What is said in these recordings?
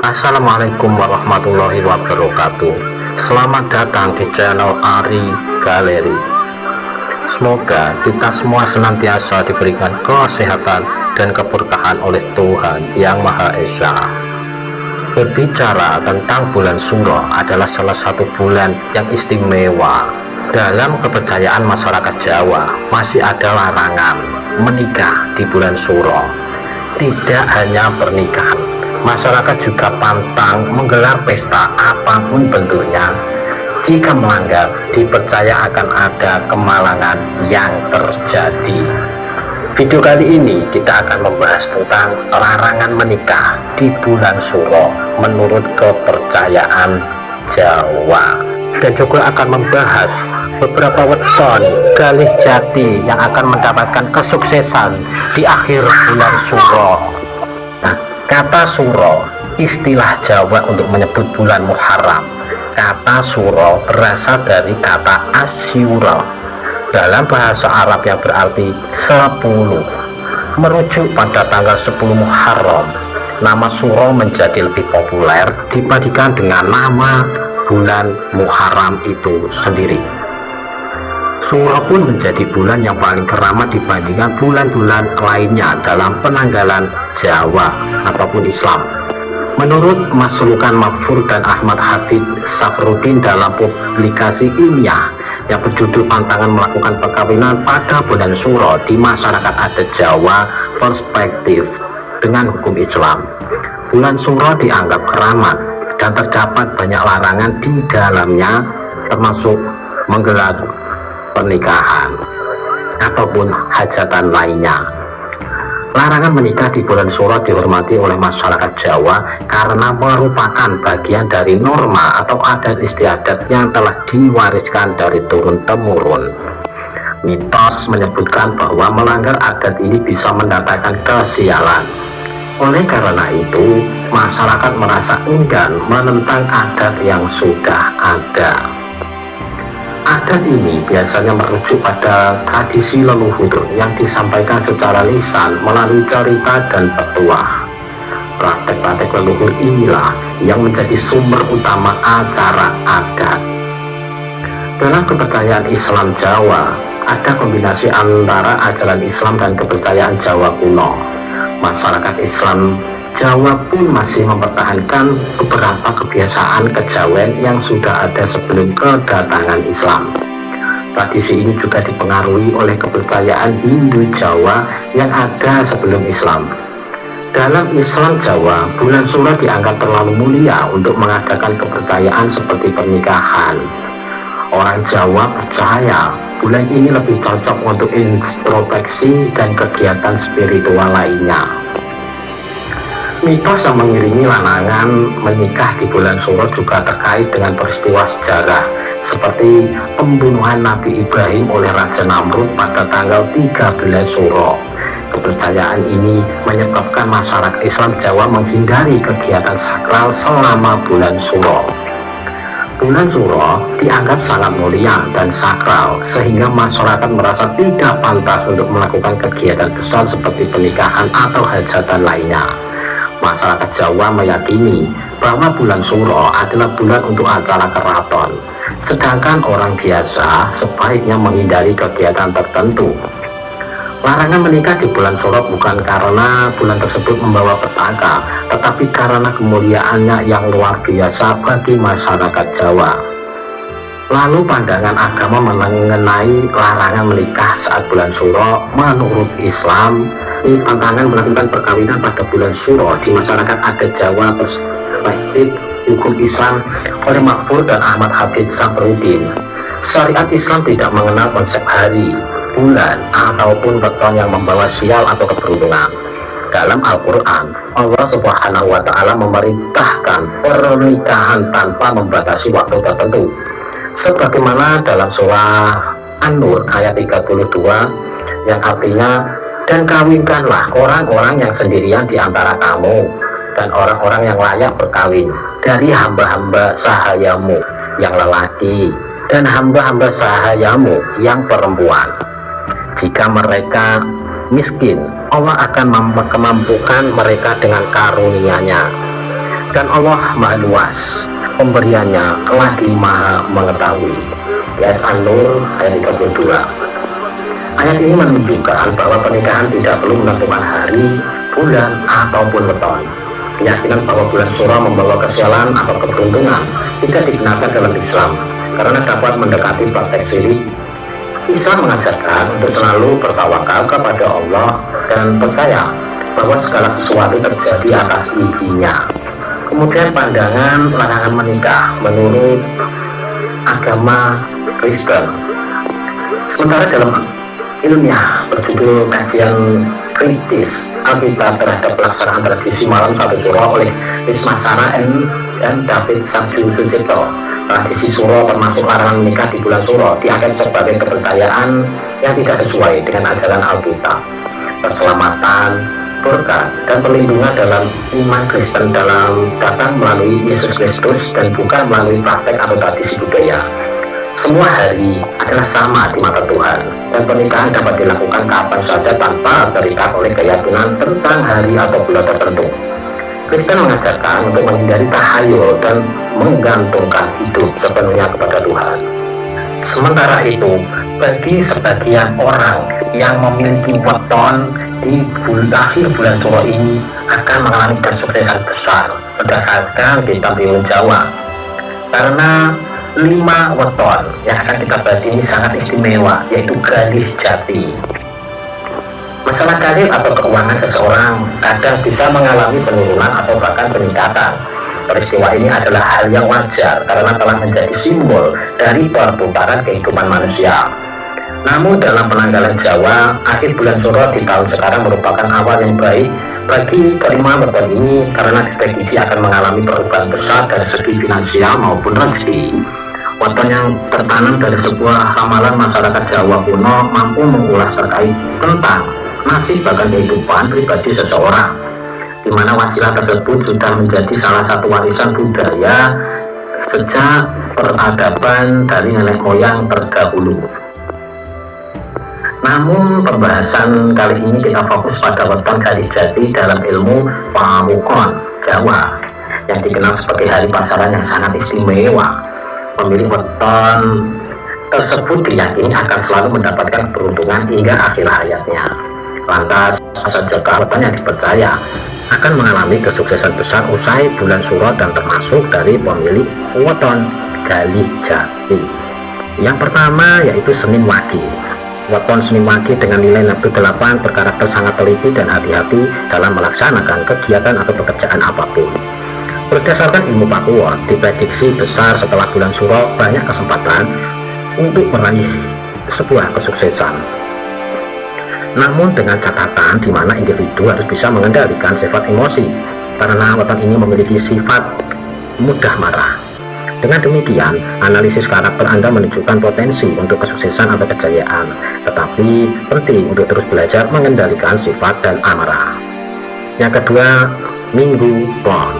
Assalamualaikum warahmatullahi wabarakatuh. Selamat datang di channel Ari Galeri. Semoga kita semua senantiasa diberikan kesehatan dan keberkahan oleh Tuhan Yang Maha Esa. Berbicara tentang bulan Suro adalah salah satu bulan yang istimewa. Dalam kepercayaan masyarakat Jawa, masih ada larangan menikah di bulan Suro. Tidak hanya pernikahan, masyarakat juga pantang menggelar pesta apapun bentuknya. Jika melanggar, dipercaya akan ada kemalangan yang terjadi. Video kali ini kita akan membahas tentang larangan menikah di bulan Suro menurut kepercayaan Jawa, dan juga akan membahas beberapa weton galih jati yang akan mendapatkan kesuksesan di akhir bulan Suro. Nah, kata Suro istilah Jawa untuk menyebut bulan Muharram. Kata Suro berasal dari kata asyura dalam bahasa Arab yang berarti 10. Merujuk pada tanggal 10 Muharram, nama Suro menjadi lebih populer dibandingkan dengan nama bulan Muharram itu sendiri. Suro pun menjadi bulan yang paling keramat dibandingkan bulan-bulan lainnya dalam penanggalan Jawa ataupun Islam. Menurut Mas Lukan Makfur dan Ahmad Hafid Safruddin dalam publikasi ilmiah yang berjudul Pantangan Melakukan Perkawinan pada Bulan Suro di Masyarakat Adat Jawa Perspektif dengan Hukum Islam, bulan Suro dianggap keramat dan terdapat banyak larangan di dalamnya, termasuk menggelar pernikahan ataupun hajatan lainnya. Larangan menikah di bulan Suro dihormati oleh masyarakat Jawa karena merupakan bagian dari norma atau adat istiadat yang telah diwariskan dari turun-temurun. Mitos menyebutkan bahwa melanggar adat ini bisa mendatangkan kesialan. Oleh karena itu, masyarakat merasa enggan menentang adat yang sudah ada. Adat ini biasanya merujuk pada tradisi leluhur yang disampaikan secara lisan melalui cerita dan petuah. Praktek-praktek leluhur inilah yang menjadi sumber utama acara adat. Dalam kepercayaan Islam Jawa, ada kombinasi antara ajaran Islam dan kepercayaan Jawa kuno. Masyarakat Islam Jawa pun masih mempertahankan beberapa kebiasaan kejawen yang sudah ada sebelum kedatangan Islam. Tradisi ini juga dipengaruhi oleh kepercayaan Hindu Jawa yang ada sebelum Islam. Dalam Islam Jawa, bulan Suro dianggap terlalu mulia untuk mengadakan kepercayaan seperti pernikahan. Orang Jawa percaya bulan ini lebih cocok untuk introspeksi dan kegiatan spiritual lainnya. Mitos yang mengiringi larangan menikah di bulan Suro juga terkait dengan peristiwa sejarah seperti pembunuhan Nabi Ibrahim oleh Raja Namrud pada tanggal 13 Suro. Kepercayaan ini menyebabkan masyarakat Islam Jawa menghindari kegiatan sakral selama bulan Suro. Bulan Suro dianggap sangat mulia dan sakral sehingga masyarakat merasa tidak pantas untuk melakukan kegiatan besar seperti pernikahan atau hajatan lainnya. Masyarakat Jawa meyakini bahwa bulan Suro adalah bulan untuk acara keraton, sedangkan orang biasa sebaiknya menghindari kegiatan tertentu. Larangan menikah di bulan Suro bukan karena bulan tersebut membawa petaka, tetapi karena kemuliaannya yang luar biasa bagi masyarakat Jawa. Lalu pandangan agama mengenai larangan menikah saat bulan Suro. Menurut Islam, pantangan melakukan perkawinan pada bulan Suro di masyarakat adat Jawa Perspektif Hukum Islam oleh Makfur dan Ahmad Hafiz Safruddin. Syariat Islam tidak mengenal konsep hari, bulan, ataupun weton yang membawa sial atau keberuntungan. Dalam Al-Quran, Allah Subhanahu wa Ta'ala memerintahkan pernikahan tanpa membatasi waktu tertentu, sebagaimana dalam surah An-Nur ayat 32 yang artinya, dan kawinkanlah orang-orang yang sendirian di antara kamu dan orang-orang yang layak berkawin dari hamba-hamba sahayamu yang lelaki dan hamba-hamba sahayamu yang perempuan. Jika mereka miskin, Allah akan memampukan mereka dengan karunia-Nya. dan Allah Maha Luas, pemberiannya lagi Maha Mengetahui. Ayat An-Nur ayat 32. Ayat ini menunjukkan bahwa pernikahan tidak perlu menentukan hari, bulan, ataupun weton. Keyakinan bahwa bulan Suro membawa kesialan atau keberuntungan tidak dibenarkan dalam Islam karena dapat mendekati praktek syirik. Islam mengajarkan untuk selalu bertawakal kepada Allah dan percaya bahwa segala sesuatu terjadi atas izinnya. Kemudian pandangan larangan menikah menurut agama Kristen. Sementara dalam ilmiah berjudul Kajian Kritis Alkitab terhadap pelaksanaan tradisi malam 1 Suro oleh Wisma Sara dan David Sabju Sucipto, tradisi Suro termasuk larangan menikah di bulan Suro dianggap sebagai kepercayaan yang tidak sesuai dengan ajaran Alkitab. Keselamatan, berkat, dan perlindungan dalam iman Kristen datang melalui Yesus Kristus dan bukan melalui praktek atau tradisi budaya. Semua hari adalah sama di mata Tuhan, dan pernikahan dapat dilakukan kapan saja tanpa terikat oleh keyakinan tentang hari atau bulan tertentu. Kristen mengajarkan untuk menghindari tahayul dan menggantungkan hidup sepenuhnya kepada Tuhan. Sementara itu, bagi sebagian orang yang memiliki weton di akhir bulan Suro ini akan mengalami kesuksesan besar berdasarkan kitab Timun Jawa, karena 5 weton yang akan kita bahas ini sangat istimewa, yaitu galih jati. Masalah karir atau keuangan seseorang kadang bisa mengalami penurunan atau bahkan peningkatan. Peristiwa ini adalah hal yang wajar karena telah menjadi simbol dari perputaran kehidupan manusia. Namun dalam penanggalan Jawa, akhir bulan Suro di tahun sekarang merupakan awal yang baik bagi kelima weton ini karena diprediksi akan mengalami perubahan besar dari segi finansial maupun rezeki. Weton yang tertanam dari sebuah ramalan masyarakat Jawa kuno mampu mengulas terkait tentang nasib bahkan kehidupan pribadi seseorang, di mana wasilah tersebut sudah menjadi salah satu warisan budaya sejak peradaban dari nenek moyang terdahulu. Namun pembahasan kali ini kita fokus pada weton galih jati dalam ilmu pamukon Jawa yang dikenal sebagai hari pasaran yang sangat istimewa. Pemilik weton tersebut diyakini akan selalu mendapatkan keberuntungan hingga akhir hayatnya. Lantas, sajakah weton yang dipercaya akan mengalami kesuksesan besar usai bulan Suro dan termasuk dari pemilik weton galih jati. Yang pertama yaitu Senin Wage. Weton Senin Wage dengan nilai nafsu 8 berkarakter sangat teliti dan hati-hati dalam melaksanakan kegiatan atau pekerjaan apapun. Berdasarkan ilmu Pakuwon, diprediksi besar setelah bulan Suro banyak kesempatan untuk meraih sebuah kesuksesan. Namun dengan catatan di mana individu harus bisa mengendalikan sifat emosi, karena weton ini memiliki sifat mudah marah. Dengan demikian, analisis karakter Anda menunjukkan potensi untuk kesuksesan atau kejayaan, tetapi penting untuk terus belajar mengendalikan sifat dan amarah. Yang kedua, Minggu Pon.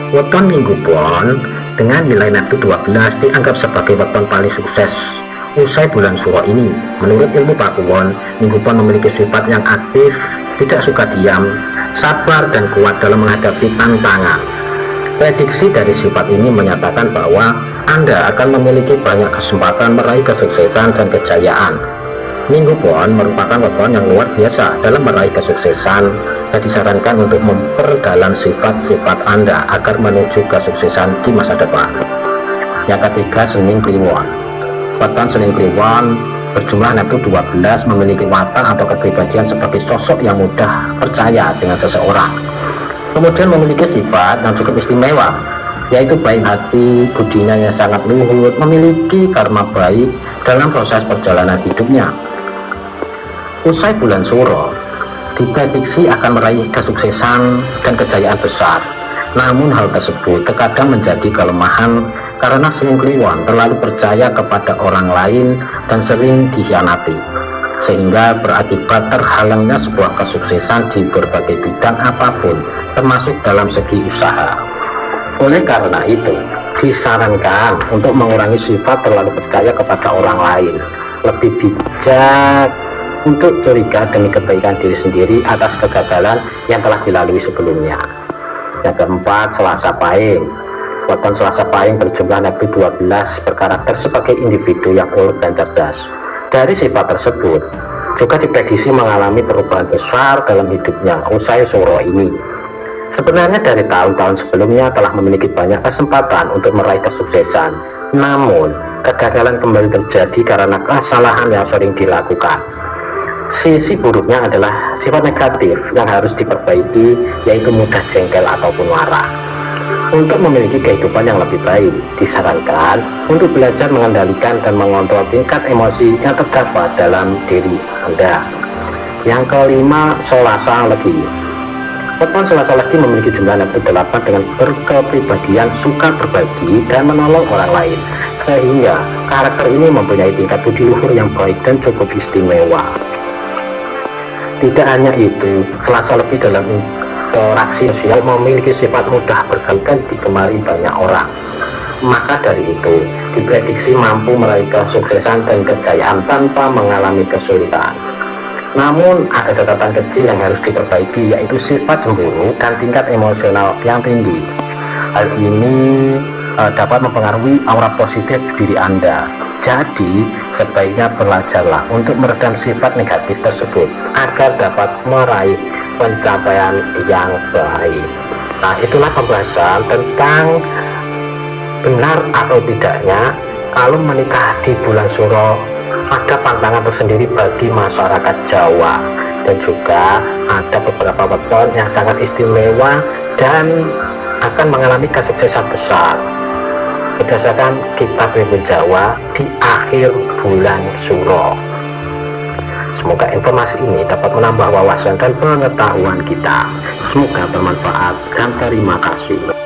Weton Minggu Pon dengan nilai nafsu 12 dianggap sebagai weton paling sukses usai bulan Suro ini. Menurut ilmu Pakuwon, Minggu Pon memiliki sifat yang aktif, tidak suka diam, sabar dan kuat dalam menghadapi tantangan. Prediksi dari sifat ini menyatakan bahwa Anda akan memiliki banyak kesempatan meraih kesuksesan dan kejayaan. Minggu Pon merupakan weton yang luar biasa dalam meraih kesuksesan dan disarankan untuk memperdalam sifat-sifat Anda agar menuju kesuksesan di masa depan. Yang ketiga, Senin Kliwon. Weton Senin Kliwon berjumlah nafsu 12 memiliki watak atau kepribadian sebagai sosok yang mudah percaya dengan seseorang. Kemudian memiliki sifat yang cukup istimewa, yaitu baik hati, budinya yang sangat luhur, memiliki karma baik dalam proses perjalanan hidupnya. Usai bulan Suro, diprediksi akan meraih kesuksesan dan kejayaan besar. Namun hal tersebut terkadang menjadi kelemahan karena Senin Kliwon terlalu percaya kepada orang lain dan sering dikhianati, sehingga berakibat terhalangnya sebuah kesuksesan di berbagai bidang apapun, termasuk dalam segi usaha. Oleh karena itu, disarankan untuk mengurangi sifat terlalu percaya kepada orang lain, lebih bijak untuk curiga demi kebaikan diri sendiri atas kegagalan yang telah dilalui sebelumnya. Yang keempat, Selasa Pahing. Weton Selasa Pahing berjumlah Neptu 12 berkarakter sebagai individu yang ulet dan cerdas. Dari sifat tersebut juga diprediksi mengalami perubahan besar dalam hidupnya usai Suro ini. Sebenarnya dari tahun-tahun sebelumnya telah memiliki banyak kesempatan untuk meraih kesuksesan, namun kegagalan kembali terjadi karena kesalahan yang sering dilakukan. Sisi buruknya adalah sifat negatif yang harus diperbaiki, yaitu mudah jengkel ataupun marah. Untuk memiliki kehidupan yang lebih baik, disarankan untuk belajar mengendalikan dan mengontrol tingkat emosi yang terdapat dalam diri Anda. Yang kelima, Selasa Legi. Weton Selasa Legi memiliki jumlah Neptu 8 dengan berkepribadian suka berbagi dan menolong orang lain, sehingga karakter ini mempunyai tingkat budi luhur yang baik dan cukup istimewa. Tidak hanya itu, Selasa Legi dalam interaksi sosial memiliki sifat mudah bergaul dan digemari banyak orang. Maka dari itu, diprediksi mampu meraih kesuksesan dan kejayaan tanpa mengalami kesulitan. Namun ada catatan kecil yang harus diperbaiki, yaitu sifat cemburu dan tingkat emosional yang tinggi. Hal ini dapat mempengaruhi aura positif diri Anda. Jadi sebaiknya belajarlah untuk meredam sifat negatif tersebut agar dapat meraih pencapaian yang baik. Nah, itulah pembahasan tentang benar atau tidaknya kalau menikah di bulan Suro. Ada pantangan tersendiri bagi masyarakat Jawa, dan juga ada beberapa weton yang sangat istimewa dan akan mengalami kesuksesan besar berdasarkan kitab Primbon Jawa di akhir bulan Suro. Semoga informasi ini dapat menambah wawasan dan pengetahuan kita. Semoga bermanfaat dan terima kasih.